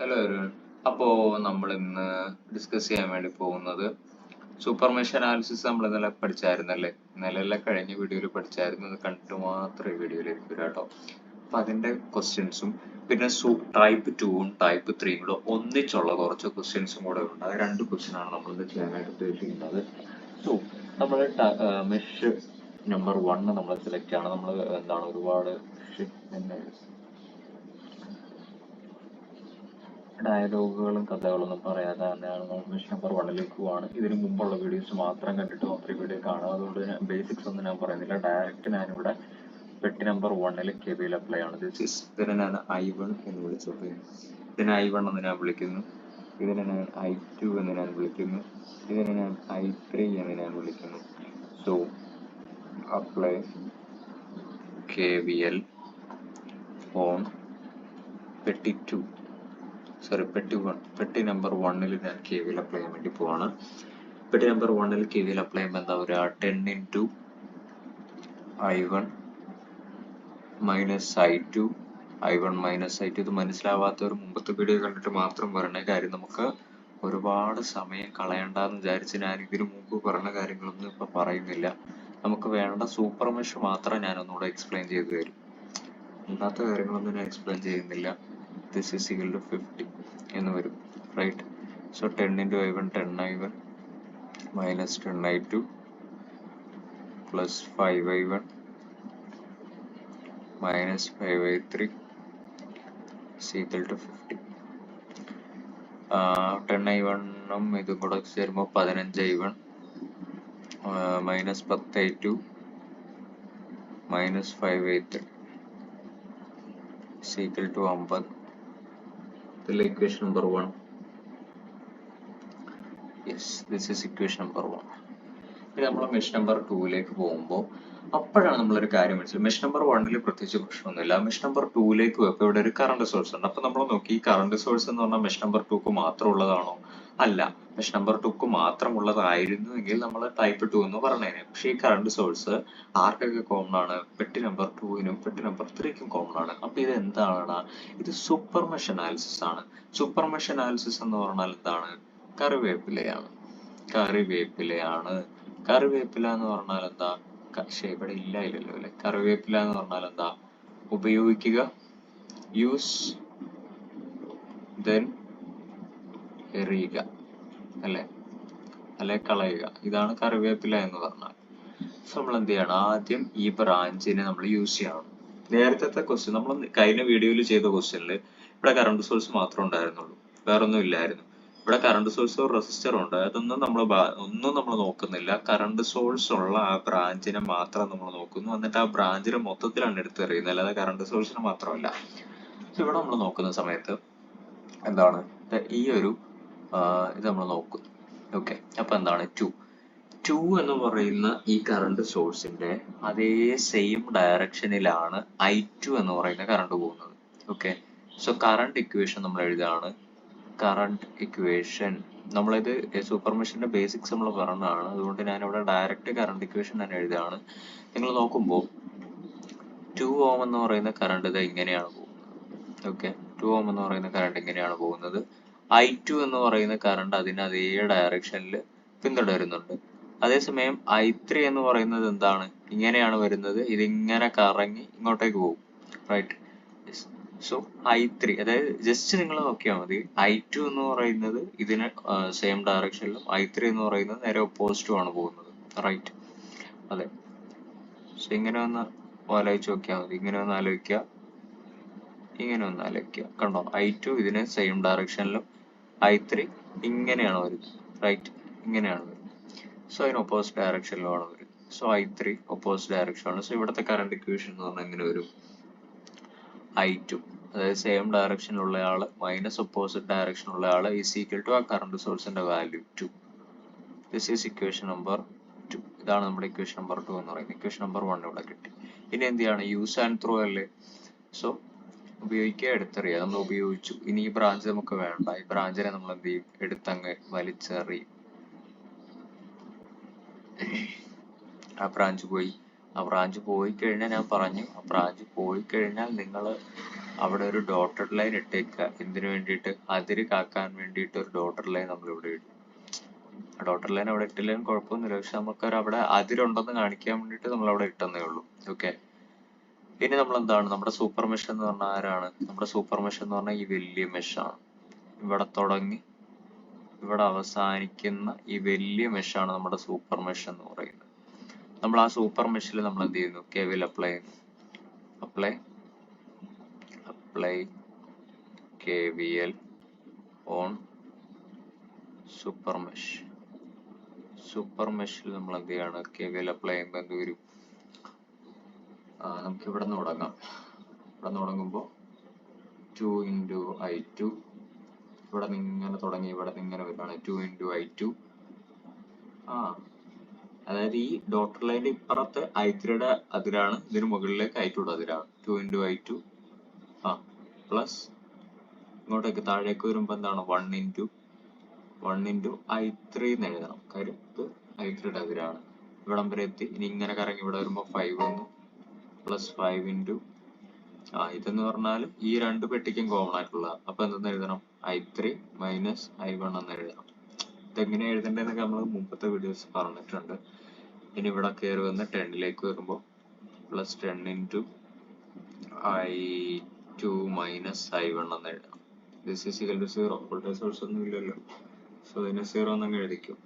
Hello everyone. അപ്പോൾ നമ്മൾ ഇന്ന് ഡിസ്കസ് ചെയ്യാൻ വേണ്ടി പോകുന്നത് സൂപ്പർ മെഷ് അനാലിസിസ് നമ്മൾ ഇന്നലെ പഠിച്ചായിരുന്നല്ലേ. ഇന്നലെ കഴിഞ്ഞ വീഡിയോയിൽ പഠിച്ചായിരുന്നു. അത് കണ്ടിട്ട് മാത്രം ഈ വീഡിയോയിൽ ഇരിക്കുക കേട്ടോ. അപ്പൊ അതിന്റെ ക്വസ്റ്റ്യൻസും പിന്നെ ടൈപ്പ് 2ഉം ടൈപ്പ് 3ഉം കൂടെ ഒന്നിച്ചുള്ള കുറച്ച് ക്വസ്റ്റ്യൻസും കൂടെ ഉണ്ട്. അത് രണ്ട് ക്വസ്റ്റ്യൻ ആണ് നമ്മൾ ഇന്ന് ചെയ്യാനായിട്ട് ഉദ്ദേശിക്കുന്നത്. സോ നമ്മൾ മെഷ് നമ്പർ 1 നമ്മൾ സെലക്ട് ആണ്. നമ്മൾ എന്താണ് ഒരുപാട് ഡയലോഗുകളും കഥകളൊന്നും പറയാതെ തന്നെയാണ് നമ്മൾ മെഷ് നമ്പർ 1ലേക്ക് പോവാണ്. ഇതിനു മുമ്പുള്ള വീഡിയോസ് മാത്രം കണ്ടിട്ട് മാത്രം വീഡിയോ കാണുക. അതുകൊണ്ട് ബേസിക്സ് ഒന്നും ഞാൻ പറയുന്നില്ല. ഡയറക്റ്റ് ഞാനിവിടെ പെട്ടി നമ്പർ 1ൽ KVL അപ്ലൈ ആണ്. ഇതിനെ ഞാൻ I1 എന്ന് വിളിച്ചത്, ഇതിനെ I1 എന്ന് ഞാൻ വിളിക്കുന്നു, ഇതിനെ ഞാൻ I2 എന്ന് ഞാൻ വിളിക്കുന്നു, ഇതിനെ ഞാൻ I3 എന്ന് ഞാൻ വിളിക്കുന്നു. സോ അപ്ലൈ KVL ഓൺ പെട്ടി 2, സോറി പെട്ടി നമ്പർ 1ൽ ഞാൻ KVL അപ്ലൈ ചെയ്യാൻ വേണ്ടി പോവാണ്. പെട്ടി നമ്പർ 1ൽ KVL അപ്ലൈ ചെയ്യുമ്പോൾ എന്താ പറയുക, 10 into I1 minus I2, I1 minus I2. ഇത് മനസ്സിലാവാത്തവർ മുമ്പത്തെ വീഡിയോ കണ്ടിട്ട് മാത്രം പറഞ്ഞ കാര്യം. നമുക്ക് ഒരുപാട് സമയം കളയണ്ടെന്ന് വിചാരിച്ച് ഞാൻ ഇതിനു മുമ്പ് പറഞ്ഞ കാര്യങ്ങളൊന്നും ഇപ്പൊ പറയുന്നില്ല. നമുക്ക് വേണ്ട സൂപ്പർ മെഷ് മാത്രം ഞാൻ ഒന്നുകൂടെ എക്സ്പ്ലെയിൻ ചെയ്തു തരും. അല്ലാത്ത കാര്യങ്ങളൊന്നും ഞാൻ എക്സ്പ്ലെയിൻ ചെയ്യുന്നില്ല. This is equal to 50 എന്ന് വരും, right. So 10 into I1 10I1 minus 10I2 plus 5I1 minus 5I3 is equal to 50. 10I1 ഇതും കൂടെ ചേരുമ്പോൾ 15I1 minus 10I2 minus 5I3 is equal to 50. ഇതിൽ equation number 1. Yes, this is equation number 1. ഇനി നമ്മൾ mesh number 2ലേക്ക് പോകുമ്പോൾ അപ്പോഴാണ് നമ്മളൊരു കാര്യം മനസ്സിലായത്. മെഷ് നമ്പർ 1ൽ പ്രത്യേകിച്ച് പ്രശ്നമൊന്നുമില്ല. മെഷ് നമ്പർ 2ലേക്ക് പോയപ്പോൾ ഇവിടെ ഒരു കറണ്ട് സോഴ്സ് ഉണ്ട്. അപ്പൊ നമ്മൾ നോക്കി, ഈ കറണ്ട് സോഴ്സ് എന്ന് പറഞ്ഞാൽ മെഷ് നമ്പർ 2ക്ക് മാത്രം ഉള്ളതാണോ? അല്ല, മെഷ് നമ്പർ 2ക്ക് മാത്രം ഉള്ളതായിരുന്നു എങ്കിൽ നമ്മൾ ടൈപ്പ് 2 എന്ന് പറഞ്ഞേനെ. പക്ഷെ ഈ കറണ്ട് സോഴ്സ് ആർക്കൊക്കെ കോമൺ ആണ്? പെട്ടി നമ്പർ 2നും പെട്ടി നമ്പർ 3ക്കും കോമൺ ആണ്. അപ്പൊ ഇത് എന്താണ്? ഇത് സൂപ്പർ മെഷ് അനാലിസിസ് ആണ്. സൂപ്പർ മെഷ് അനാലിസിസ് എന്ന് പറഞ്ഞാൽ എന്താണ്? കറിവേപ്പിലയാണ്. കറിവേപ്പില എന്ന് പറഞ്ഞാൽ എന്താ? പക്ഷെ ഇവിടെ ഇല്ലല്ലോ അല്ലെ. കറിവേപ്പില എന്ന് പറഞ്ഞാൽ എന്താ? ഉപയോഗിക്കുക, യൂസ്, ദെൻ എറിയുക അല്ലെ കളയുക. ഇതാണ് കറിവേപ്പില എന്ന് പറഞ്ഞാൽ. നമ്മൾ എന്ത് ചെയ്യണം? ആദ്യം ഈ ബ്രാഞ്ചിനെ നമ്മൾ യൂസ് ചെയ്യണം. നേരത്തെ ക്വസ്റ്റ്യൻ, നമ്മൾ കഴിഞ്ഞ വീഡിയോയിൽ ചെയ്ത ക്വസ്റ്റ്യനിൽ ഇവിടെ കറണ്ട് സോഴ്സ് മാത്രമേ ഉണ്ടായിരുന്നുള്ളൂ, വേറൊന്നും ഇല്ലായിരുന്നു. ഇവിടെ കറണ്ട് സോഴ്സ് റെസിസ്റ്റർ ഉണ്ട്. അതൊന്നും നമ്മൾ നോക്കുന്നില്ല. കറണ്ട് സോഴ്സ് ഉള്ള ആ ബ്രാഞ്ചിനെ മാത്രം നമ്മൾ നോക്കുന്നു. എന്നിട്ട് ആ ബ്രാഞ്ചിനെ മൊത്തത്തിലാണ് എടുത്തെറിയുന്നത്, അല്ലാതെ കറണ്ട് സോഴ്സിനെ മാത്രമല്ല. ഇവിടെ നമ്മൾ നോക്കുന്ന സമയത്ത് എന്താണ്, ഈ ഒരു ഇത് നമ്മൾ നോക്കുന്നു. ഓക്കെ, അപ്പൊ എന്താണ് 2 എന്ന് പറയുന്ന ഈ കറണ്ട് സോഴ്സിന്റെ അതേ സെയിം ഡയറക്ഷനിലാണ് I2 എന്ന് പറയുന്ന കറണ്ട് പോകുന്നത്. ഓക്കെ, സോ കറണ്ട് ഇക്വേഷൻ നമ്മൾ എഴുതാണ്. കറണ്ട് ഇക്വേഷൻ നമ്മളിത് സൂപ്പർ മെഷിന്റെ ബേസിക്സ് നമ്മൾ പറഞ്ഞതാണ്. അതുകൊണ്ട് ഞാനിവിടെ ഡയറക്റ്റ് കറണ്ട് ഇക്വേഷൻ ഞാൻ എഴുതാണ്. നിങ്ങൾ നോക്കുമ്പോൾ 2 ohm എന്ന് പറയുന്ന കറണ്ട് ഇത് ഇങ്ങനെയാണ് പോകുന്നത്. ഓക്കെ, 2 ohm എന്ന് പറയുന്ന കറണ്ട് ഇങ്ങനെയാണ് പോകുന്നത്. I2 എന്ന് പറയുന്ന കറണ്ട് അതിന് അതേ ഡയറക്ഷനിൽ പിന്തുടരുന്നുണ്ട്. അതേസമയം I3 എന്ന് പറയുന്നത് എന്താണ്? ഇങ്ങനെയാണ് വരുന്നത്. ഇതിങ്ങനെ കറങ്ങി ഇങ്ങോട്ടേക്ക് പോകും, റൈറ്റ്. സോ I3, അതായത് ജസ്റ്റ് നിങ്ങൾ നോക്കിയാൽ മതി. I2 എന്ന് പറയുന്നത് ഇതിന് സെയിം ഡയറക്ഷനിലും I3 എന്ന് പറയുന്നത് നേരെ ഓപ്പോസിറ്റും ആണ് പോകുന്നത്, റൈറ്റ്. അതെ, സോ ഇങ്ങനെ ഒന്ന് ആലോചിച്ച് നോക്കിയാൽ മതി. ഇങ്ങനെ ഒന്ന് ആലോചിക്കുക, കണ്ടോ? I2 ഇതിന് സെയിം ഡയറക്ഷനിലും I3 ഇങ്ങനെയാണ് വരുന്നത്, റൈറ്റ്. ഇങ്ങനെയാണ് വരുന്നത്. സോ അതിന് ഓപ്പോസിറ്റ് ഡയറക്ഷനിലുമാണ് വരുന്നത്. സോ I3 ഓപ്പോസിറ്റ് ഡയറക്ഷൻ ആണ്. സോ ഇവിടുത്തെ കറണ്ട് ഇക്വേഷൻ എന്ന് പറഞ്ഞാൽ എങ്ങനെ വരും? I2, അതായത് സെയിം ഡയറക്ഷനിലുള്ള ആള് മൈനസ് ഓപ്പോസിറ്റ് ഡയറക്ഷനിലുള്ള ആള് ഈസ് ഈക്വൽ ടു ആ കറണ്ട് സോഴ്സിന്റെ value 2. This is equation number 2. ഇതാണ് നമ്മുടെ ഇക്വേഷൻ നമ്പർ 2 എന്ന് പറയുന്നത്. ഇക്വേഷൻ നമ്പർ 1 ഇവിടെ കിട്ടി. ഇനി എന്ത് ചെയ്യാണ്? യൂസ് ആൻഡ് ത്രോ അല്ലേ. സോ ഉപയോഗിക്കുക, എടുത്തെറിയുക. നമ്മൾ ഉപയോഗിച്ചു. ഇനി ഈ ബ്രാഞ്ച് നമുക്ക് വേണ്ട. ഈ ബ്രാഞ്ചിനെ നമ്മൾ എന്ത് ചെയ്യും? എടുത്തങ്ങ് വലിച്ചെറിയും. ആ ബ്രാഞ്ച് പോയി കഴിഞ്ഞാൽ ഞാൻ പറഞ്ഞു, ആ ബ്രാഞ്ച് പോയി കഴിഞ്ഞാൽ നിങ്ങൾ അവിടെ ഒരു ഡോട്ടഡ് ലൈൻ ഇട്ടേക്കുക. എന്തിനു വേണ്ടിയിട്ട്? അതിര് കാക്കാൻ വേണ്ടിയിട്ട് ഒരു ഡോട്ടഡ് ലൈൻ നമ്മൾ ഇവിടെ ഇടും. ഡോട്ടഡ് ലൈൻ അവിടെ ഇട്ടില്ലെങ്കിലും കുഴപ്പമൊന്നുമില്ല, പക്ഷെ നമുക്കൊരു അവിടെ അതിരുണ്ടെന്ന് കാണിക്കാൻ വേണ്ടിയിട്ട് നമ്മൾ അവിടെ ഇട്ടെന്നേ ഉള്ളൂ. ഓക്കെ. ഇനി നമ്മൾ എന്താണ്, നമ്മുടെ സൂപ്പർ മെഷ് എന്ന് പറഞ്ഞാൽ ആരാണ്? നമ്മുടെ സൂപ്പർ മെഷ് എന്ന് പറഞ്ഞാൽ ഈ വലിയ മെഷാണ്. ഇവിടെ തുടങ്ങി ഇവിടെ അവസാനിക്കുന്ന ഈ വലിയ മെഷാണ് നമ്മുടെ സൂപ്പർ മെഷ് എന്ന് പറയുന്നത്. നമ്മൾ ആ സൂപ്പർ മെഷിൽ നമ്മൾ എന്ത് ചെയ്യുന്നു? KVL അപ്ലൈ ചെയ്യുന്നു. Apply KVL on super mesh. Super മെഷിൽ നമ്മൾ എന്ത് ചെയ്യാണ്? KVL അപ്ലൈ ചെയ്യുമ്പോൾ എന്ത് വരും? നമുക്ക് ഇവിടെ നിന്ന് തുടങ്ങാം. ഇവിടെ നിന്ന് തുടങ്ങുമ്പോൾ 2 × I2, ഇവിടെ നിന്ന് ഇങ്ങനെ തുടങ്ങി ഇവിടെ നിന്ന് ഇങ്ങനെ വരുവാണ് 2 × I2. അതായത് ഈ ഡോട്ടർ ലൈനിന്റെ ഇപ്പുറത്ത് I3യുടെ അതിരാണ്, ഇതിന് മുകളിലേക്ക് I2യുടെ അതിരാണ്. 2 × I2 പ്ലസ് ഇങ്ങോട്ടേക്ക് താഴേക്ക് വരുമ്പോ എന്താണ്? 1 × I3 എന്ന് എഴുതണം. കാര്യം ഇത് I3യുടെ അതിരാണ്. ഇവിടം വരെ എത്തി. ഇനി ഇങ്ങനെ കറങ്ങി ഇവിടെ വരുമ്പോ 5 വന്നു, പ്ലസ് 5 × ഇതെന്ന് പറഞ്ഞാൽ ഈ രണ്ട് പെട്ടിക്കും കോമൺ ആയിട്ടുള്ള, അപ്പൊ എന്തെന്ന് എഴുതണം? I3 മൈനസ് I1 എന്ന് എഴുതണം. ഇതെങ്ങനെ എഴുതേണ്ടതെന്നൊക്കെ നമ്മൾ മുമ്പത്തെ വീഡിയോസ് പറഞ്ഞിട്ടുണ്ട്. ഇനി ഇവിടെ കയറി വന്ന് 10ലേക്ക് വരുമ്പോൾ പ്ലസ് 10 × I2 മൈനസ് I1 എന്ന് എഴുതണം. This is equal to 0. Voltage source ഒന്നും ഇല്ലല്ലോ, സോ ഇതിനെ 0 എന്നങ്ങ് എഴുതിക്കും.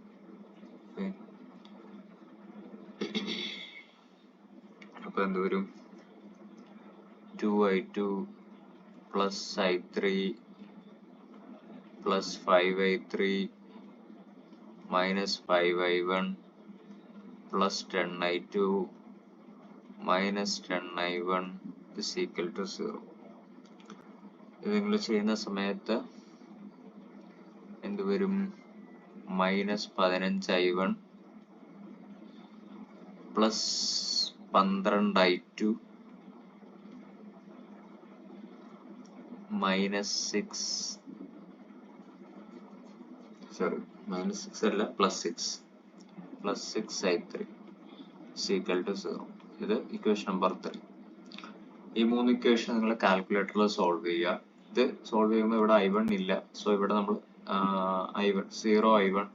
അപ്പൊ എന്ത് വരും? 2I2 plus I3 plus 5I3 minus 5I1 plus 10I2 minus 10I1 is equal to 0. ഇത് നിങ്ങൾ ചെയ്യുന്ന സമയത്ത് എന്ത് വരും? Minus 15I1 plus 12I2 minus 6 അല്ല, plus 6I3 is equal to 0. ഇത് ഇക്വേഷൻ നമ്പർ 3. ഈ 3 ഇക്വേഷൻ നിങ്ങൾ കാൽക്കുലേറ്ററിൽ സോൾവ് ചെയ്യുക. ഇത് സോൾവ് ചെയ്യുമ്പോൾ ഇവിടെ I1 ഇല്ല, സോ ഇവിടെ നമ്മൾ I1 0I1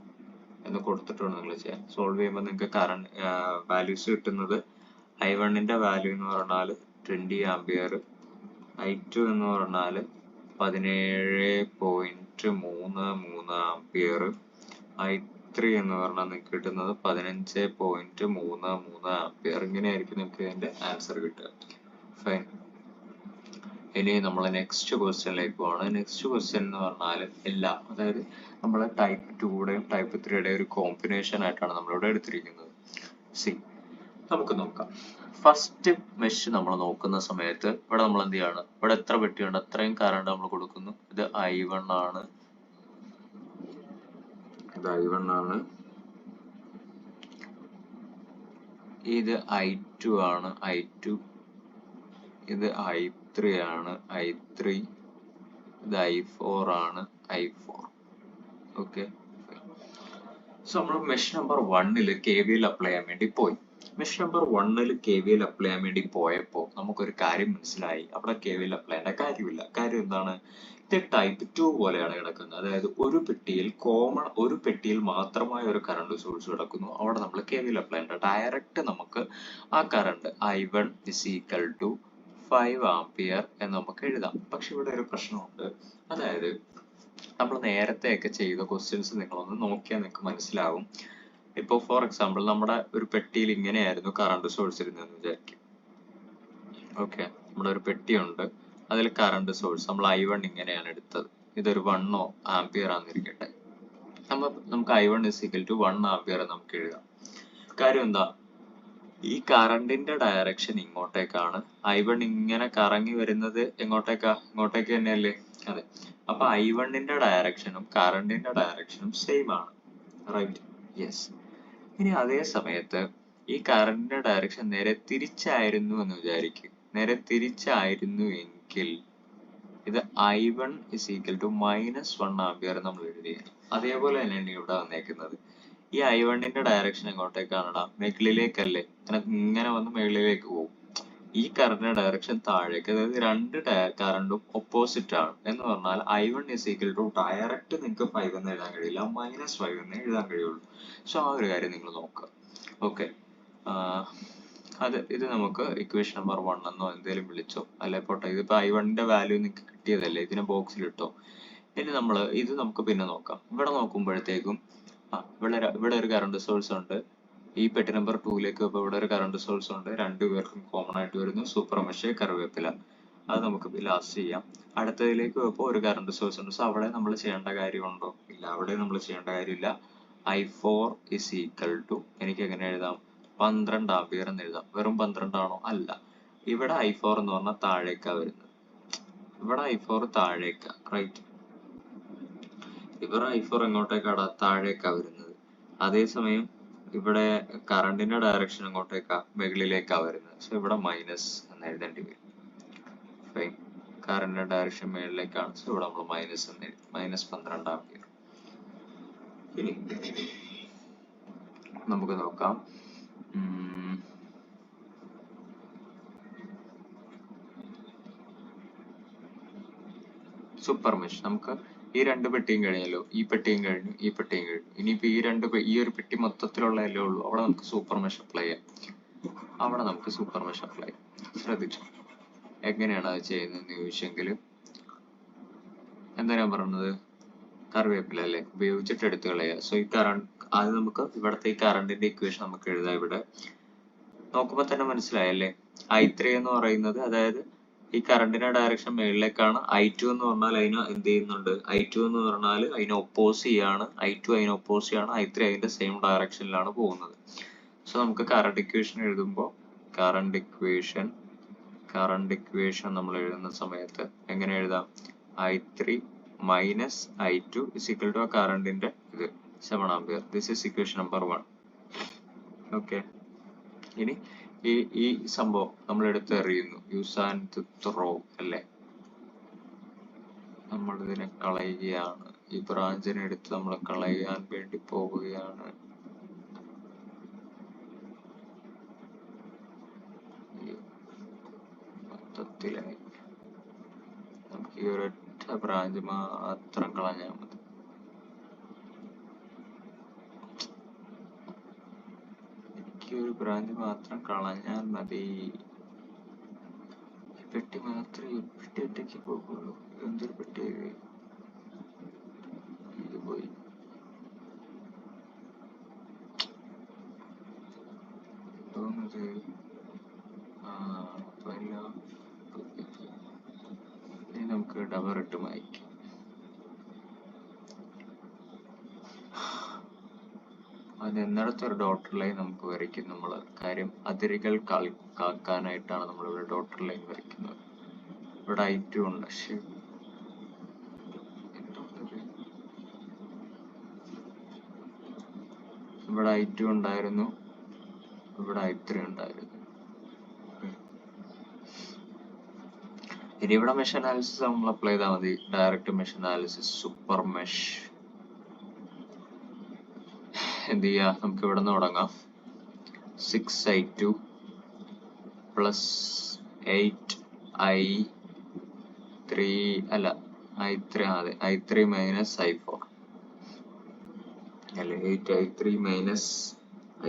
എന്ന് കൊടുത്തിട്ടുണ്ട് നിങ്ങൾ ചെയ്യാൻ. സോൾവ് ചെയ്യുമ്പോൾ നിങ്ങൾക്ക് കറണ്ട് വാല്യൂസ് കിട്ടുന്നത് I1ന്റെ വാല്യൂ എന്ന് പറഞ്ഞാൽ 20 ആംപിയർ, I2 എന്ന് പറഞ്ഞാൽ 17.33 ആംപിയർ, I3 എന്ന് പറഞ്ഞാൽ നിങ്ങൾക്ക് കിട്ടുന്നത് 15.33 ആംപിയർ. ഇങ്ങനെയായിരിക്കും നിങ്ങൾക്ക് ഇതിന്റെ ആൻസർ കിട്ടുക. ഫൈൻ. ഇനി നമ്മൾ നെക്സ്റ്റ് ക്വസ്റ്റ്യനിലേക്ക് പോവാണ്. നെക്സ്റ്റ് ക്വസ്റ്റ്യൻ എന്ന് പറഞ്ഞാൽ എല്ലാം, അതായത് നമ്മൾ ടൈപ്പ് 2യുടെയും ടൈപ്പ് 3യുടെയും ഒരു കോമ്പിനേഷൻ ആയിട്ടാണ് നമ്മളിവിടെ എടുത്തിരിക്കുന്നത്. നമുക്ക് നോക്കാം. ഫസ്റ്റ് മെഷ് നമ്മൾ നോക്കുന്ന സമയത്ത് ഇവിടെ നമ്മൾ എന്ത് ചെയ്യാണ്? ഇവിടെ എത്ര പെട്ടിയുണ്ട് അത്രയും കറണ്ട് നമ്മൾ കൊടുക്കുന്നു. ഇത് I1 ആണ്, ഇത് I2 ആണ്, ഇത് I3 ആണ്, ഇത് I4 ആണ്, ഓക്കെ. സോ നമ്മൾ മെഷ് നമ്പർ 1ൽ KVL അപ്ലൈ ചെയ്യാൻ വേണ്ടി പോയി. മെഷ് നമ്പർ 1ൽ KVL അപ്ലൈ ചെയ്യാൻ വേണ്ടി പോയപ്പോൾ നമുക്കൊരു കാര്യം മനസ്സിലായി. അവിടെ KVL അപ്ലൈ ചെയ്യേണ്ട കാര്യമില്ല. കാര്യം എന്താണ്? ഇത് ടൈപ്പ് 2 പോലെയാണ് കിടക്കുന്നത്. അതായത് ഒരു പെട്ടിയിൽ മാത്രമായ ഒരു കറണ്ട് സോഴ്സ് കിടക്കുന്നു. അവിടെ നമ്മൾ KVL അപ്ലൈ ചെയ്യേണ്ട. ഡയറക്റ്റ് നമുക്ക് ആ current I1 is equal to 5 ampere എന്ന് നമുക്ക് എഴുതാം. പക്ഷെ ഇവിടെ ഒരു പ്രശ്നമുണ്ട്. അതായത് നമ്മൾ നേരത്തെയൊക്കെ ചെയ്ത ക്വസ്റ്റ്യൻസ് നിങ്ങളൊന്ന് നോക്കിയാൽ നിങ്ങൾക്ക് മനസ്സിലാവും. ഇപ്പൊ ഫോർ എക്സാമ്പിൾ നമ്മുടെ ഒരു പെട്ടിയിൽ ഇങ്ങനെയായിരുന്നു കറണ്ട് സോഴ്സ് ഇരുന്നതെന്ന് വിചാരിക്കും. ഓക്കെ, നമ്മുടെ ഒരു പെട്ടിയുണ്ട്, അതിൽ കറണ്ട് സോഴ്സ് നമ്മൾ I1 ഇങ്ങനെയാണ് എടുത്തത്. ഇതൊരു 1 ആംപിയർ ആണെന്നിരിക്കട്ടെ. നമുക്ക് I1 is equal to 1 ampere നമുക്ക് എഴുതാം. കാര്യം എന്താ? ഈ കറണ്ടിന്റെ ഡയറക്ഷൻ ഇങ്ങോട്ടേക്കാണ്. I1 ഇങ്ങനെ കറങ്ങി വരുന്നത് എങ്ങോട്ടേക്കാ? ഇങ്ങോട്ടേക്ക് തന്നെയല്ലേ? അതെ. അപ്പൊ I1ന്റെ ഡയറക്ഷനും കറണ്ടിന്റെ ഡയറക്ഷനും സെയിം ആണ്, റൈറ്റ്? യെസ്. ഇനി അതേ സമയത്ത് ഈ കറണ്ടിന്റെ ഡയറക്ഷൻ നേരെ തിരിച്ചായിരുന്നു എന്ന് വിചാരിക്കും. നേരെ തിരിച്ചായിരുന്നു എങ്കിൽ ഇത് I1 is equal to -1 ampere നമ്മൾ എഴുതിയാണ്. അതേപോലെ തന്നെയാണ് ഇവിടെ വന്നേക്കുന്നത്. ഈ I1ന്റെ ഡയറക്ഷൻ എങ്ങോട്ടേക്കാണടാ? മുകളിലേക്കല്ലേ? ഇങ്ങനെ വന്ന് മുകളിലേക്ക് പോകും. ഈ കറണ്ടിന്റെ ഡയറക്ഷൻ താഴേക്ക്, അതായത് രണ്ട് കറണ്ടും ഓപ്പോസിറ്റ് ആണ് എന്ന് പറഞ്ഞാൽ I1 is equal to direct നിങ്ങൾക്ക് 5 എന്ന് എഴുതാൻ കഴിയില്ല, -5 എന്ന് എഴുതാൻ കഴിയുള്ളൂ. സോ ആ ഒരു കാര്യം നിങ്ങൾ നോക്കുക. ഓക്കെ, ഇത് നമുക്ക് ഇക്വേഷൻ നമ്പർ 1 എന്നോ എന്തെങ്കിലും വിളിച്ചോ, അല്ലെ പോട്ടെ. ഇതിപ്പോ I1 ന്റെ വാല്യൂ നിങ്ങൾക്ക് കിട്ടിയതല്ലേ, ഇതിനെ ബോക്സിൽ ഇട്ടോ. ഇനി ഇത് നമുക്ക് പിന്നെ നോക്കാം. ഇവിടെ നോക്കുമ്പോഴത്തേക്കും ഇവിടെ ഒരു കറണ്ട് സോഴ്സ് ഉണ്ട്. ഈ പെട്ടി നമ്പർ 2ലേക്ക് ഇപ്പോൾ ഇവിടെ ഒരു കറണ്ട് സോഴ്സ് ഉണ്ട്. രണ്ടുപേർക്കും കോമൺ ആയിട്ട് വരുന്നു സൂപ്പർ മെഷ് കറിവേപ്പില. അത് നമുക്ക് ലാസ്റ്റ് ചെയ്യാം. അടുത്തതിലേക്ക് പോയപ്പോൾ ഒരു കറണ്ട് സോഴ്സ് ഉണ്ട്. സോ അവിടെ നമ്മൾ ചെയ്യേണ്ട കാര്യമുണ്ടോ? ഇല്ല, അവിടെ നമ്മൾ ചെയ്യേണ്ട കാര്യമില്ല. I4 is equal to, എനിക്ക് എങ്ങനെ എഴുതാം? 12 ആംപിയർ എന്ന് എഴുതാം. വെറും 12 ആണോ? അല്ല. ഇവിടെ I4 എന്ന് പറഞ്ഞാൽ താഴേക്കാ വരുന്നത്. ഇവിടെ I4 താഴേക്കാ, റൈറ്റ്. ഇവിടെ I4 എങ്ങോട്ടേക്കാടാ? താഴേക്കാ വരുന്നത്. അതേസമയം ഇവിടെ കറണ്ടിന്റെ ഡയറക്ഷൻ എങ്ങോട്ടേക്കാ? മുകളിലേക്കാ വരുന്നത്. സോ ഇവിടെ മൈനസ് എന്ന് എഴുതേണ്ടി വരും. ഫൈൻ, കറണ്ടിന്റെ ഡയറക്ഷൻ മുകളിലേക്കാണ്. സോ ഇവിടെ നമ്മൾ മൈനസ് എന്ന് എഴുതി. -12 ആംപിയർ. ഇനി നമുക്ക് നോക്കാം. Super mesh. നമുക്ക് ഈ രണ്ട് പെട്ടിയും കഴിഞ്ഞല്ലോ, ഈ പെട്ടിയും കഴിഞ്ഞു, ഈ പെട്ടിയും കഴിഞ്ഞു. ഇനിയിപ്പോ ഈ ഒരു പെട്ടി മൊത്തത്തിലുള്ളതല്ലേ ഉള്ളൂ. അവിടെ നമുക്ക് സൂപ്പർ മെഷ് അപ്ലൈ ചെയ്യാം. ശ്രദ്ധിച്ചു എങ്ങനെയാണ് അത് ചെയ്യുന്നതെന്ന് ചോദിച്ചെങ്കിൽ, എന്താ ഞാൻ പറഞ്ഞത്? കറിവേപ്പില അല്ലേ, ഉപയോഗിച്ചിട്ട് എടുത്തു കളയുക. സോ ഈ അത് നമുക്ക് ഇവിടുത്തെ ഈ കറണ്ടിന്റെ ഇക്വേഷൻ നമുക്ക് എഴുതാം. ഇവിടെ നോക്കുമ്പോ തന്നെ മനസ്സിലായല്ലേ, I3 എന്ന് പറയുന്നത്, അതായത് ഈ കറണ്ടിന്റെ ഡയറക്ഷൻ മുകളിലേക്കാണ്. I2 എന്ന് പറഞ്ഞാൽ അതിനെ എന്ത് ചെയ്യുന്നുണ്ട്? I2 എന്ന് പറഞ്ഞാൽ അതിനെ ഒപ്പോസ് ചെയ്യാണ്. I2 അതിനെ ഒപ്പോസ് ചെയ്യാണ്. I3 അതിന്റെ സെയിം ഡയറക്ഷനിലാണ് പോകുന്നത്. സോ നമുക്ക് കറണ്ട് ഇക്വേഷൻ എഴുതുമ്പോൾ കറണ്ട് ഇക്വേഷൻ നമ്മൾ എഴുതുന്ന സമയത്ത് എങ്ങനെ എഴുതാം? I3 minus I2 is equal to ആ കറണ്ടിന്റെ 7 ampere. This is equation number 1. Okay, ഇനി ഈ സംഭവം നമ്മൾ എടുത്തെറിയുന്നു. യൂസ് ആൻഡ് ത്രോ അല്ലേ, നമ്മൾ ഇതിനെ കളയുകയാണ്. ഈ ബ്രാഞ്ചിനെ എടുത്ത് നമ്മൾ കളയാൻ വേണ്ടി പോവുകയാണ്. മൊത്തത്തിലായി നമുക്ക് ഈ ഒരൊറ്റ ബ്രാഞ്ച് മാത്രം കളഞ്ഞാൽ മതി. ഒരു ബ്രാഞ്ച് മാത്രം കളഞ്ഞാൽ മതി. പെട്ടി മാത്രമേ പെട്ടി ഒറ്റയ്ക്ക് പോകുള്ളൂ. എന്തൊരു പെട്ടി ഇത് പോയി. ഇനി നമുക്ക് ഡബർ ഇട്ട് മായ്ക്കാം. എന്നിടത്ത് ഒരു ഡോട്ടർ ലൈൻ നമുക്ക് വരയ്ക്കും. നമ്മൾ കാര്യം അതിരുകൾ കാക്കാനായിട്ടാണ് നമ്മൾ ഇവിടെ ഡോട്ടർ ലൈൻ വരയ്ക്കുന്നത്. ഇവിടെ I2 ഉണ്ട്. ഇവിടെ I2 ഉണ്ടായിരുന്നു, ഇവിടെ I3 ഉണ്ടായിരുന്നു. ഇനി ഇവിടെ മെഷ് അനാലിസിസ് നമ്മൾ അപ്ലൈ ചെയ്താൽ മതി. Direct mesh analysis, super mesh. എന്ത് ചെയ്യാ? നമുക്ക് ഇവിടെ നിന്ന് തുടങ്ങാം. 6I2 പ്ലസ് 8I3 അല്ല I3 മൈനസ് I4 അല്ലെ, 8I3 minus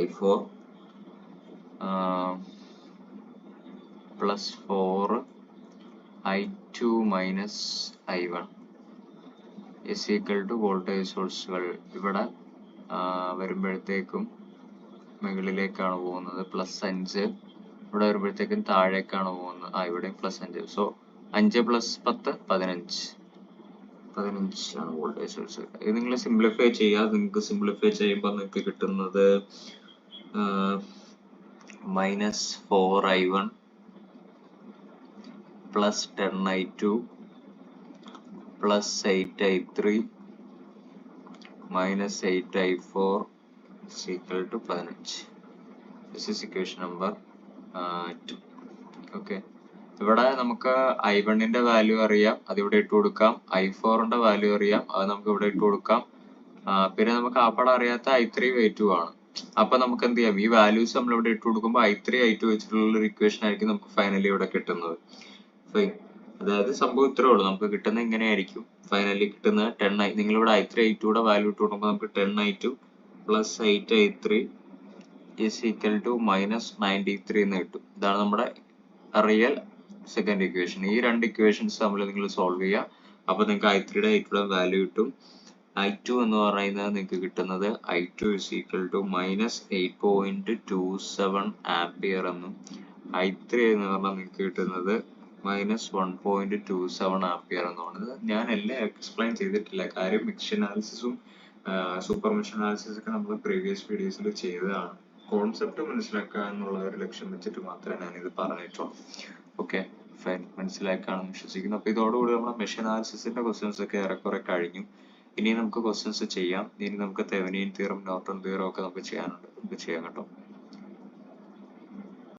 I4 plus 4I2 minus I1 is equal to voltage സോഴ്സുകൾ ഇവിടെ വരുമ്പോഴത്തേക്കും മുകളിലേക്കാണ് പോകുന്നത്, +5. ഇവിടെ വരുമ്പോഴത്തേക്കും താഴേക്കാണ് പോകുന്നത്, ഇവിടെയും +5. സോ 5 + 10 15 ആണ് വോൾട്ടേജ് സോഴ്സ്. ഇത് നിങ്ങൾ സിംപ്ലിഫൈ ചെയ്യുക. നിങ്ങൾക്ക് സിംപ്ലിഫൈ ചെയ്യുമ്പോൾ നിങ്ങൾക്ക് കിട്ടുന്നത് -4I1 + 10I2 + 8I3 -8I4 is equal to 15. This is equation number 2. Okay. ഇവിടെ നമുക്ക് I1 ന്റെ വാല്യൂ അറിയാം, അത് ഇവിടെ ഇട്ട് കൊടുക്കാം. I4 ന്റെ വാല്യൂ അറിയാം, അത് നമുക്ക് ഇവിടെ ഇട്ട് കൊടുക്കാം. പിന്നെ നമുക്ക് ആപ്പട അറിയാത്ത I3 I2 ആണ്. അപ്പൊ നമുക്ക് എന്ത് ചെയ്യാം, ഈ വാല്യൂസ് നമ്മൾ ഇവിടെ ഇട്ട് കൊടുക്കുമ്പോൾ I3 I2 വെച്ചിട്ടുള്ള ഒരു ഇക്വേഷൻ ആയിരിക്കും നമുക്ക് ഫൈനലി ഇവിടെ കിട്ടുന്നത്. Fine. അതായത് സംഭവം ഇത്രേ ഉള്ളൂ, നമുക്ക് കിട്ടുന്നത് ഇങ്ങനെയായിരിക്കും. ഫൈനലി കിട്ടുന്നത് 10 നിങ്ങളിവിടെ I3 I2 യുടെ വാല്യൂ ഇട്ട് കൊടുക്കുമ്പോൾ നമുക്ക് 10I2 plus 8I3 is equal to -93 എന്ന് കിട്ടും. ഇതാണ് നമ്മുടെ റിയൽ സെക്കൻഡ് ഇക്വേഷൻ. ഈ രണ്ട് ഇക്വേഷൻസ് തമ്മിൽ നിങ്ങൾ സോൾവ് ചെയ്യുക. അപ്പൊ നിങ്ങൾക്ക് I3 യുടെ I2 യുടെ വാല്യൂ കിട്ടും. I2 എന്ന് പറയുന്നത് നിങ്ങൾക്ക് കിട്ടുന്നത് I2 is equal to -8.27 ampere എന്നും I3 എന്ന് പറഞ്ഞാൽ നിങ്ങൾക്ക് കിട്ടുന്നത് -1.27 ആംപിയർ എന്നുമാണ്. ഞാൻ എല്ലാം എക്സ്പ്ലെയിൻ ചെയ്തിട്ടില്ല, കാര്യം മെഷ് അനാലിസിസും സൂപ്പർ മെഷ് അനാലിസിസ് ഒക്കെ നമ്മൾ പ്രീവിയസ് വീഡിയോസിൽ ചെയ്തതാണ്. കോൺസെപ്റ്റ് മനസ്സിലാക്കുക എന്നുള്ള ഒരു ലക്ഷ്യം വെച്ചിട്ട് മാത്രമേ ഞാൻ ഇത് പറഞ്ഞിട്ടുള്ളൂ. ഓക്കെ ഫൈൻ, മനസ്സിലാക്കാണെന്ന് വിശ്വസിക്കുന്നു. അപ്പൊ ഇതോടുകൂടി നമ്മുടെ മെഷ് അനാലിസിസിന്റെ ക്വസ്റ്റ്യൻസ് ഒക്കെ ഏറെക്കുറെ കഴിഞ്ഞു. ഇനി നമുക്ക് ക്വസ്റ്റ്യൻസ് ചെയ്യാം. ഇനി നമുക്ക് തെവെനിൻ തിയറം, നോർട്ടൺ തിയറം ഒക്കെ നമുക്ക് ചെയ്യാനുണ്ട്. നമുക്ക് ചെയ്യാം കേട്ടോ.